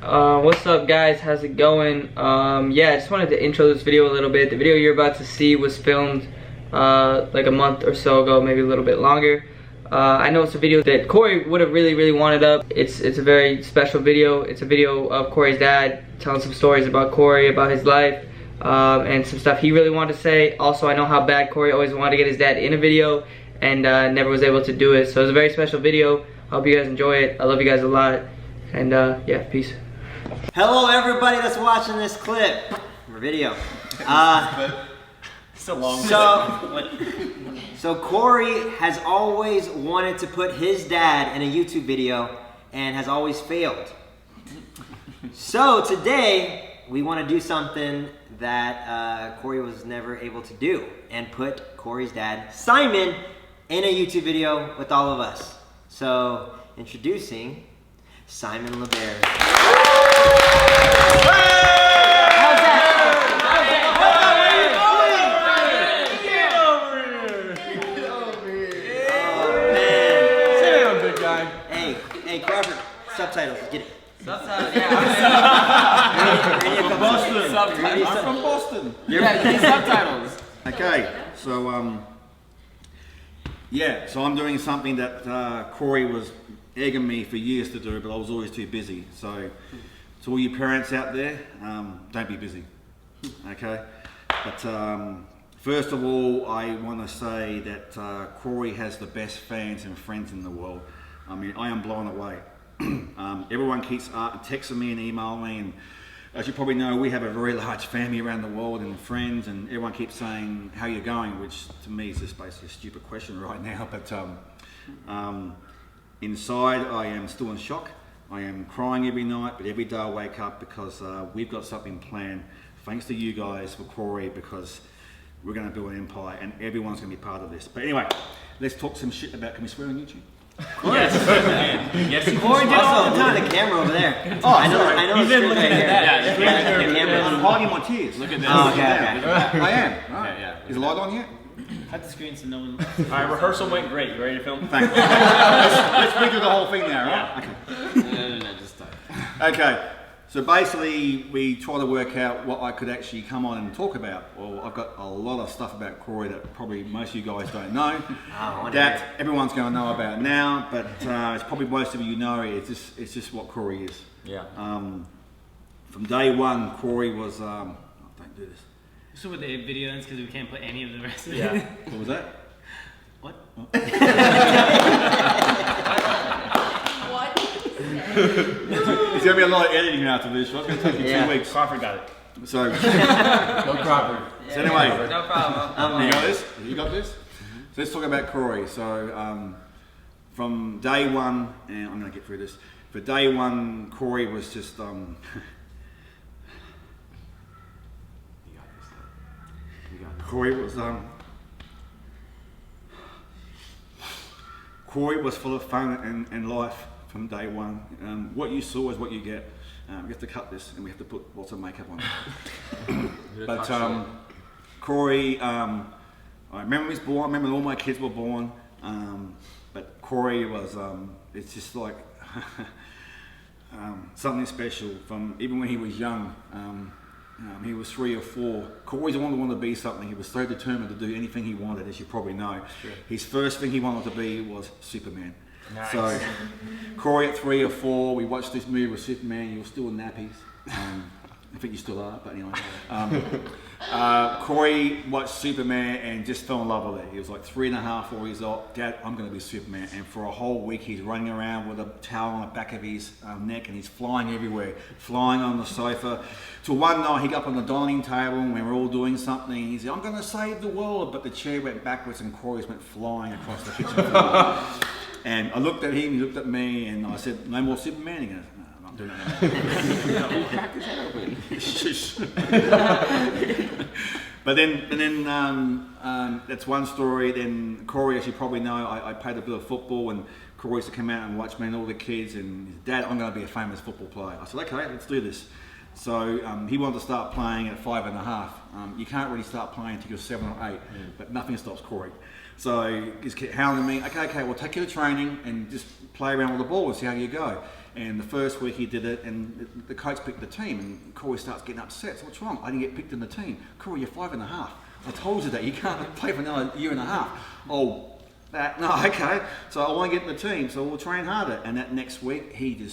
What's up, guys? How's it going? Yeah, I just wanted to intro this video a little bit. The video you're about to see was filmed like a month or so ago, maybe a little bit longer. I know it's a video that Corey would have really wanted up. It's a very special video. It's a video of Corey's dad telling some stories about Corey, about his life, and some stuff he really wanted to say. Also, I know how bad Corey always wanted to get his dad in a video and never was able to do it. So it's a very special video. I hope you guys enjoy it. I love you guys a lot. And yeah, peace. Hello everybody that's watching this clip or video. It's a long So Corey has always wanted to put his dad in a YouTube video and has always failed. So today we want to do something that Corey was never able to do and put Corey's dad, Simon, in a YouTube video with all of us. So introducing Simon LeBaire. Hey, Crawford, subtitles, get it. Subtitles, yeah. I'm from Boston. Yeah, these subtitles. Okay, so yeah, so I'm doing something that Corey was egging me for years to do, but I was always too busy. So to all you parents out there, don't be busy, okay? But first of all, I want to say that Corey has the best fans and friends in the world. I mean, I am blown away. Everyone keeps texting me and emailing me, and as you probably know, we have a very large family around the world and friends, and everyone keeps saying, how you going? Which to me is just basically a stupid question right now, but inside I am still in shock. I am crying every night, but every day I wake up because we've got something planned, thanks to you guys for Corey, because we're going to build an empire and everyone's going to be part of this. But anyway, let's talk some shit about, can we swear on YouTube? Yes, Corey did all the time. The camera over there. Oh, I know. He's been looking at that. I'm hiding my tears. Look at this. Oh, okay. I am. Right. Yeah. Is the light on yet? Cut the screen so no one. Alright, rehearsal went great. You ready to film? Thanks. Let's redo the whole thing now, right? Yeah. No, just start. Okay. So basically, we try to work out what I could actually come on and talk about. Well, I've got a lot of stuff about Corey that probably most of you guys don't know. That everyone's going to know about now, but it's probably most of you know. It's just what Corey is. Yeah. From day one, Corey was. Oh, don't do this. So with the video ends because we can't put any of the rest of it. Yeah. What was that? What? There's going to be a lot of editing after this. So it's going to take you 2 weeks. Crawford got it. So. Go Crawford. So anyway. No problem. You got this? You got this? So let's talk about Corey. So from day one, and I'm going to get through this. For day one, Corey was just. Corey was full of fun and life from day one. What you saw is what you get. We have to cut this and we have to put lots of makeup on it. But Corey, I remember he was born, I remember all my kids were born, but Corey was, it's just like something special from even when he was young. He was 3 or 4. Corey's always wanted to be something. He was so determined to do anything he wanted, as you probably know. Sure. His first thing he wanted to be was Superman. Nice. So, Corey at 3 or 4, we watched this movie with Superman. You were still in nappies. I think you still are, but anyway. Corey watched Superman and just fell in love with it. He was like 3.5, 4 years old. Dad, I'm going to be Superman. And for a whole week, he's running around with a towel on the back of his neck, and he's flying everywhere, flying on the sofa. Till one night, he got up on the dining table, and we were all doing something. And he said, I'm going to save the world. But the chair went backwards, and Corey's went flying across the kitchen floor. And I looked at him, he looked at me, and I said, no more Superman? He goes, no, I'm not doing that. But then that's one story. Then Corey, as you probably know, I played a bit of football, and Corey used to come out and watch me and all the kids, and Dad, I'm going to be a famous football player. I said, okay, let's do this. So he wanted to start playing at 5.5. You can't really start playing until you're 7 or 8, but nothing stops Corey. So he just kept hounding me, okay, we'll take you to training and just play around with the ball and see how you go. And the first week he did it, and the coach picked the team, and Corey starts getting upset. So what's wrong? I didn't get picked in the team. Corey, you're 5.5. I told you that. You can't play for another year and a half. Oh, no, okay. So I want to get in the team, so we'll train harder. And that next week, he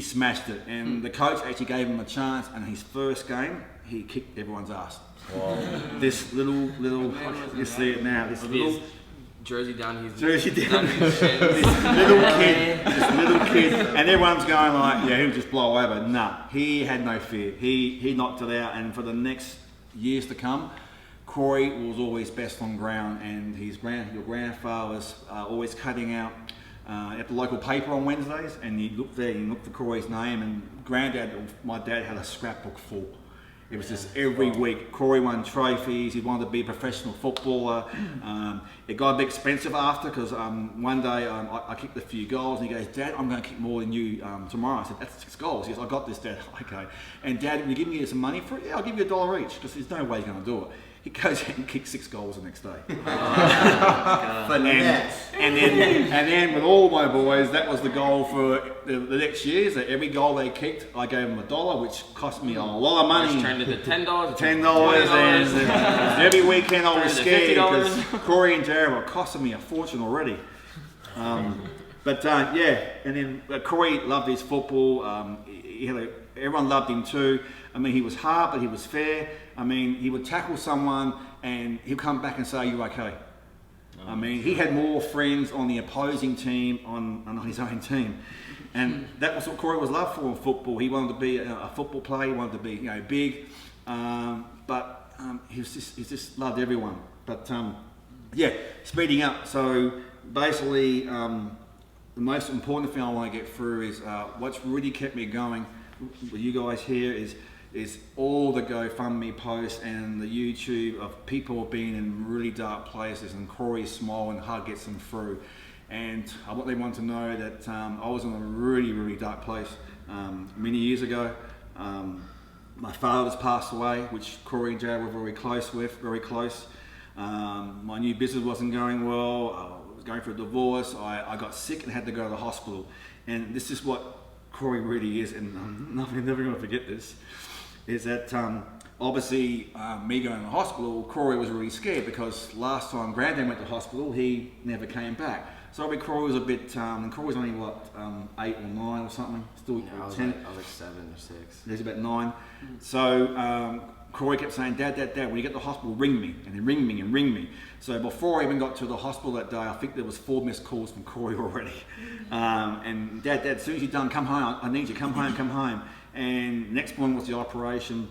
smashed it. And the coach actually gave him a chance, and his first game, he kicked everyone's ass. Wow. This little, you see it now, this little... Jersey down his this little kid, and everyone's going like, yeah, he'll just blow over. Nah, he had no fear. He knocked it out, and for the next years to come, Corey was always best on ground, and your grandfather was always cutting out at the local paper on Wednesdays, and you look there, you look for Corey's name, and my dad had a scrapbook full. It was just every week. Corey won trophies. He wanted to be a professional footballer. It got a bit expensive after, because one day I kicked a few goals, and he goes, Dad, I'm going to kick more than you tomorrow. I said, that's 6 goals. He goes, I got this, Dad. Okay. And Dad, will you give me some money for it? Yeah, I'll give you $1 each, because there's no way he's going to do it. He goes out and kicks 6 goals the next day. And then with all my boys, that was the goal for the next year. So every goal they kicked, I gave them $1, which cost me a lot of money. Turned into $10. $10, and every weekend I was scared because Corey and Jared were costing me a fortune already. Yeah, and then Corey loved his football. Everyone loved him too. I mean, he was hard, but he was fair. I mean, he would tackle someone and he'll come back and say, "You okay?" I mean, he had more friends on the opposing team on his own team. And that was what Corey was loved for in football. He wanted to be a football player, he wanted to be big, but he just loved everyone. But speeding up. So basically, the most important thing I want to get through is what's really kept me going with you guys here is all the GoFundMe posts and the YouTube of people being in really dark places, and Corey's smile and hug gets them through. And I want everyone to know that I was in a really, really dark place many years ago. My father has passed away, which Corey and Jay were very close. My new business wasn't going well. I was going through a divorce. I got sick and had to go to the hospital. And this is what Corey really is, and I'm never going to forget this, is that obviously me going to the hospital, Corey was really scared because last time Granddad went to hospital, he never came back. So Corey was a bit, and Corey was only 8 or 9 or something, still 10. I was like 7 or 6. He's about 9. So Corey kept saying, Dad, when you get to the hospital, ring me, and then ring me. So before I even got to the hospital that day, I think there was 4 missed calls from Corey already. And Dad, as soon as you're done, come home, I need you, come home. And next one was the operation.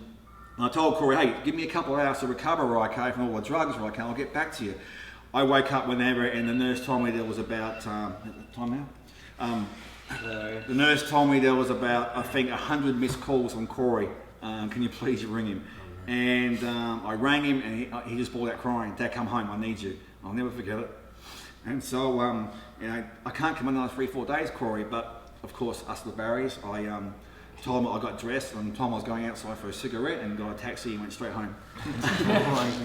And I told Corey, hey, give me a couple of hours to recover, okay, from all the drugs, okay, I'll get back to you. I woke up whenever, and the nurse told me there was about, the nurse told me there was about, I think, 100 missed calls from Corey. Can you please ring him? And I rang him, and he just bawled out crying, Dad, come home, I need you. I'll never forget it. And so, I can't come another 3-4 days, Corey, but of course, us the Barrys, I told him I got dressed and told him I was going outside for a cigarette and got a taxi and went straight home.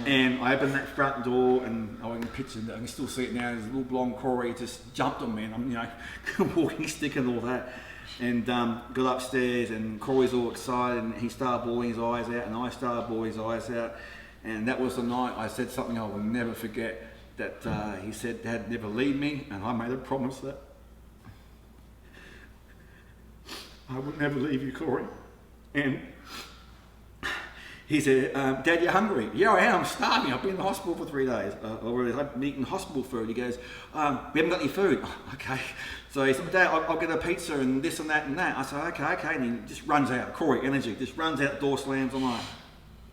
And I opened that front door, and I can picture, I can still see it now, this little blonde Corey just jumped on me, and I'm walking stick and all that. And got upstairs, and Corey's all excited, and he started bawling his eyes out, and I started bawling his eyes out. And that was the night I said something I will never forget, that he said, Dad, never leave me, and I made a promise that I would never leave you, Corey. And he said, Dad, you're hungry? Yeah, I am. I'm starving. I've been in the hospital for 3 days. I've been eating hospital food. He goes, we haven't got any food. Oh, okay. So he said, Dad, I'll get a pizza and this and that and that. I said, okay. And he just runs out. Corey, energy, just runs out, door slams. I'm like,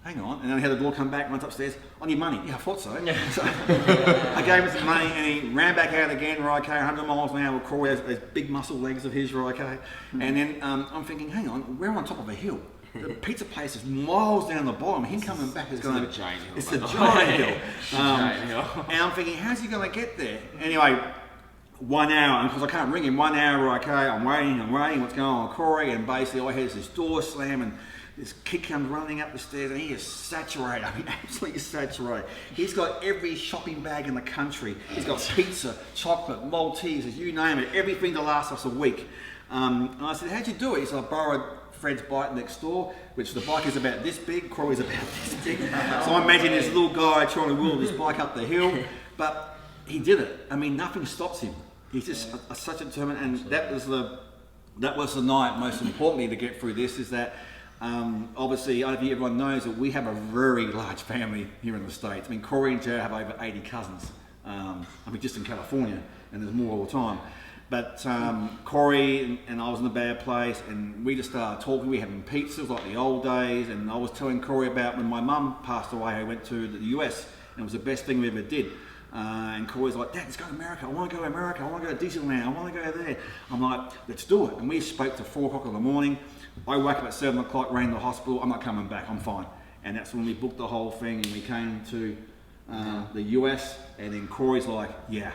hang on. And then I had the door come back, runs upstairs. I need money. Yeah, I thought so. So I gave him some money, and he ran back out again, right, okay, 100 miles an hour. Corey has those big muscle legs of his, right, okay. And then I'm thinking, hang on, we're on top of a hill. The pizza place is miles down the bottom. Him coming back is going to... It's a giant hill. It's a giant hill. And I'm thinking, how's he going to get there? Anyway, 1 hour, and because I can't ring him, 1 hour, okay, I'm waiting, what's going on with Corey, and basically I hear this door slam, and this kid comes running up the stairs, and he is saturated, I mean, absolutely saturated. He's got every shopping bag in the country. He's got pizza, chocolate, Maltesers, you name it, everything to last us a week. And I said, how'd you do it? He said, I borrowed Fred's bike next door, which the bike is about this big, Corey's about this big. So I imagine this little guy trying to wheel this bike up the hill, but he did it. I mean, nothing stops him. He's just such a determined, and that was the night, most importantly, to get through this, is that obviously, I don't think everyone knows that we have a very large family here in the States. I mean, Corey and Jared have over 80 cousins. I mean, just in California, and there's more all the time. But Corey and I was in a bad place, and we just started talking. We were having pizzas like the old days, and I was telling Corey about when my mum passed away. I went to the US, and it was the best thing we ever did. And Corey's like, Dad, let's go to America. I want to go to America. I want to go to Disneyland. I want to go there. I'm like, let's do it. And we spoke to 4 o'clock in the morning. I woke up at 7 o'clock, ran to the hospital. I'm not coming back. I'm fine. And that's when we booked the whole thing, and we came to the US. And then Corey's like, yeah,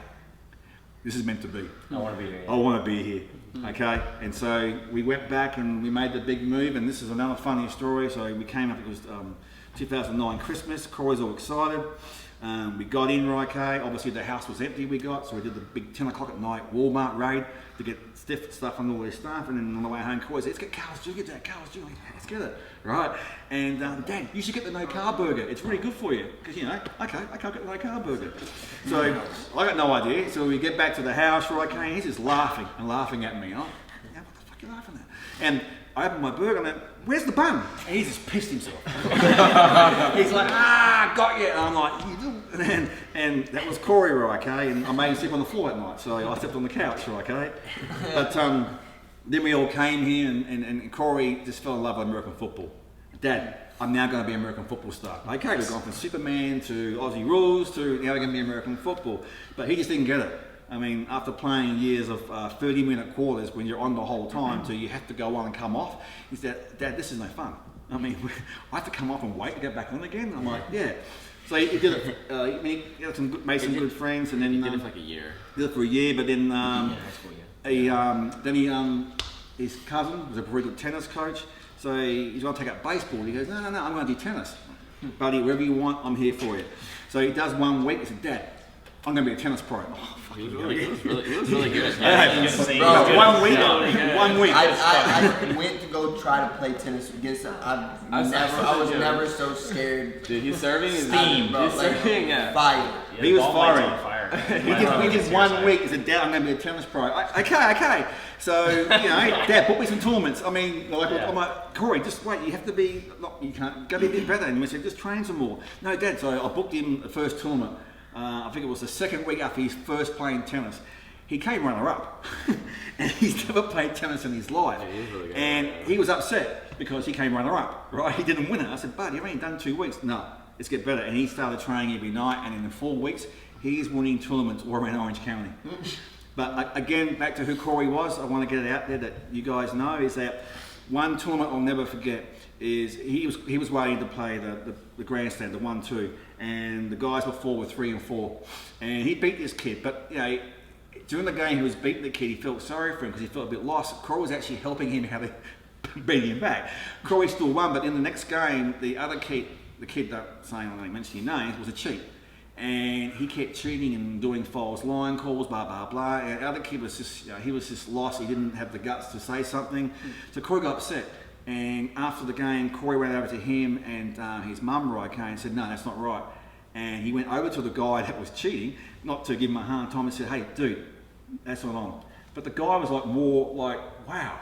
this is meant to be. I want to be here. I want to be here. Okay. And so we went back and we made the big move. And this is another funny story. So we came up. It was 2009 Christmas. Corey's all excited. We got in, okay, obviously the house was empty we got, so we did the big 10 o'clock at night Walmart raid to get stuff and all this stuff, and then on the way home, Corey said, let's get Carl's Jr., Dad, Carl's Jr., let's get it, right? And Dad, you should get the no-carb burger, it's really good for you, because you know, okay, I can't get the no-carb burger. So I got no idea, so we get back to the house, right, okay, and he's just laughing at me, what the fuck are you laughing at? And I opened my burger and I went, where's the bun? And he's just pissed himself. He's like, got you. And I'm like, you do. And that was Corey, right, okay? And I made him sleep on the floor at night, so I slept on the couch, right, okay? But then we all came here, and Corey just fell in love with American football. Dad, I'm now going to be an American football star. Okay, we've gone from Superman to Aussie Rules to now we're going to be American football. But he just didn't get it. I mean, after playing years of 30-minute quarters when you're on the whole time, so you have to go on and come off, he said, Dad, this is no fun. I mean, I have to come off and wait to get back on again? I'm like, yeah. So he did it, he had made some good friends, and then he did it for like a year. Did it for a year, but then his cousin was a pretty good tennis coach, so he's going to take up baseball. He goes, no, I'm going to do tennis. Buddy, wherever you want, I'm here for you. So he does 1 week, he said, Dad, I'm going to be a tennis pro. Oh, he was really good. Bro, 1 week. 1 week. I went to go try to play tennis against him. I was never so scared. Dude, he's serving his steam, bro. He's serving, yeah. Fire. He was firing. He did 1 week. He said, Dad, I'm going to be a tennis pro. Okay. So, you know, Dad, book me some tournaments. I mean, I'm like, Corey, just wait. You have to be, you can't, go be a bit better. And we said, just train some more. No, Dad. So I booked him the first tournament. I think it was the second week after his first playing tennis. He came runner-up, and he's never played tennis in his life. Yeah, and he was upset because he came runner-up, right? He didn't win it. I said, Bud, you've only done 2 weeks. No, let's get better. And he started training every night, and in the 4 weeks, he's winning tournaments all around Orange County. But again, back to who Corey was, I want to get it out there that you guys know, is that one tournament I'll never forget is he was waiting to play the grandstand, the 1-2, and the guys before were 3 and 4, and he beat this kid. But you know, during the game he was beating the kid. He felt sorry for him because he felt a bit lost. Corey was actually helping him how to beat him back. Corey still won, but in the next game, the other kid, the kid that saying I don't mention your names, was a cheat. And he kept cheating and doing false line calls, blah, blah, blah. And the other kid was just, he was just lost. He didn't have the guts to say something. So Corey got upset. And after the game, Corey went over to him and his mum, right, came and said, no, that's not right. And he went over to the guy that was cheating, not to give him a hard time, and said, hey, dude, that's not on. But the guy was like more like, wow.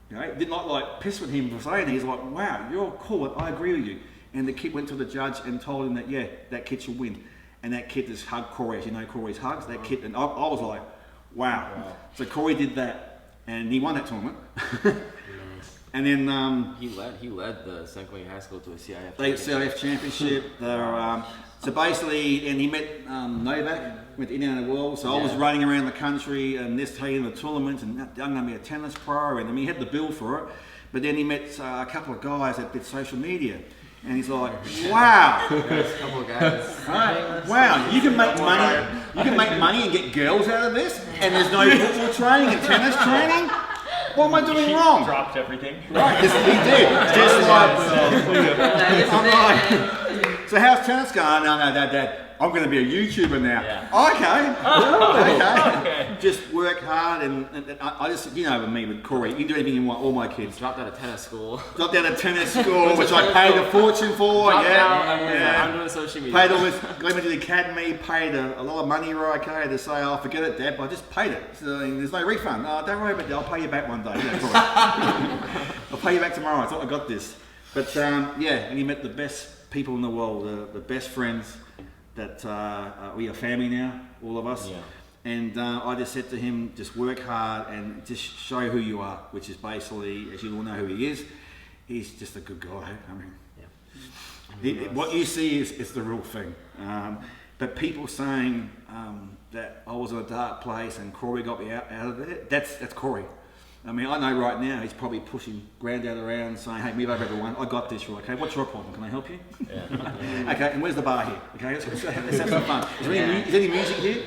You know, did not like piss with him for saying it. He's like, wow, you're cool, I agree with you. And the kid went to the judge and told him that, yeah, that kid should win. And that kid just hugged Corey, as you know Corey's hugs, that kid, and I was like, wow. So Corey did that, and he won that tournament. And then he led the San Quentin High School to a CIF championship. So basically, and he met Novak, went to Indiana World. So I was running around the country and this taking the tournaments, and I'm going to be a tennis pro. And I mean, he had the bill for it. But then he met a couple of guys that did social media. And he's like, wow. There's a couple of guys. Right. Wow, you can make money. You can make money and get girls out of this, and there's no football training and tennis training. What am I doing wrong? Dropped everything. Right, yes, he did. Just like, I'm like, so how's tennis going? No, Dad. I'm going to be a YouTuber now. Yeah. Okay. Just work hard, and I just, you know, with me, with Corey, you can do anything you want. All my kids. Dropped out of tennis school. Dropped out of tennis school, which I paid a fortune for. I'm doing social media. Paid all this, got him into the academy, paid a lot of money, right? Okay, to say, oh, forget it, Dad, but I just paid it. So there's no refund. Oh, don't worry about it, I'll pay you back one day. I'll pay you back tomorrow. I thought I got this. But yeah, and he met the best people in the world, the best friends that we are family now, all of us. Yeah. And I just said to him, just work hard and just show who you are, which is basically, as you all know who he is, he's just a good guy. I mean, what you see is the real thing. But people saying that I was in a dark place and Corey got me out of there, that's Corey. I mean, I know right now he's probably pushing Granddad around saying, hey, move over everyone, I got this, right? Okay, what's your problem? Can I help you? Yeah. Okay, and where's the bar here? Okay, let's have some fun. Is there any music here?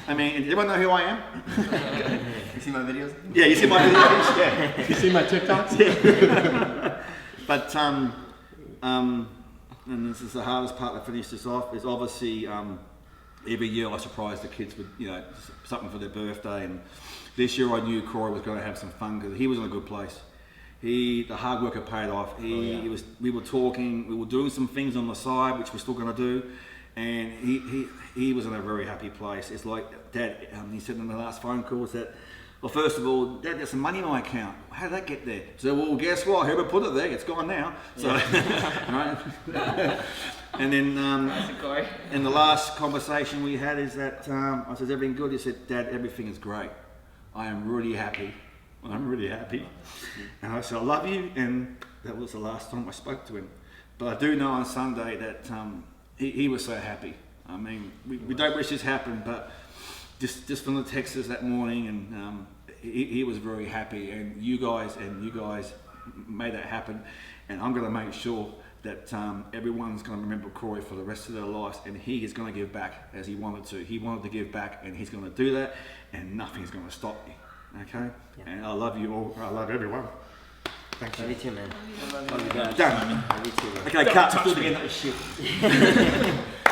I mean, does everyone know who I am? You see my videos? Yeah, you see my videos? Yeah. You see my TikToks? Yeah. But, and this is the hardest part to finish this off, is obviously every year I surprise the kids with, you know, something for their birthday, and this year I knew Corey was going to have some fun because he was in a good place. The hard work had paid off. We were talking, we were doing some things on the side, which we're still going to do, and he was in a very happy place. It's like, Dad, he said in the last phone calls that, well, first of all, Dad, there's some money in my account. How did that get there? So, well, guess what? Whoever put it there, it's gone now. So, right? And then, in the last conversation we had is that, I said, everything good? He said, Dad, everything is great. I am really happy. I'm really happy. And I said, I love you. And that was the last time I spoke to him. But I do know on Sunday that he was so happy. I mean, we don't wish this happened, but just from the texts that morning, and he was very happy. And you guys made that happen. And I'm going to make sure that everyone's going to remember Corey for the rest of their lives, and he is going to give back as he wanted to. He wanted to give back, and he's going to do that, and nothing's going to stop me. Okay? Yeah. And I love you all. I love everyone. Thank you. Love you too, man. Love you guys. Done. Love you too, man. Okay, cut. Do it again. That was shit.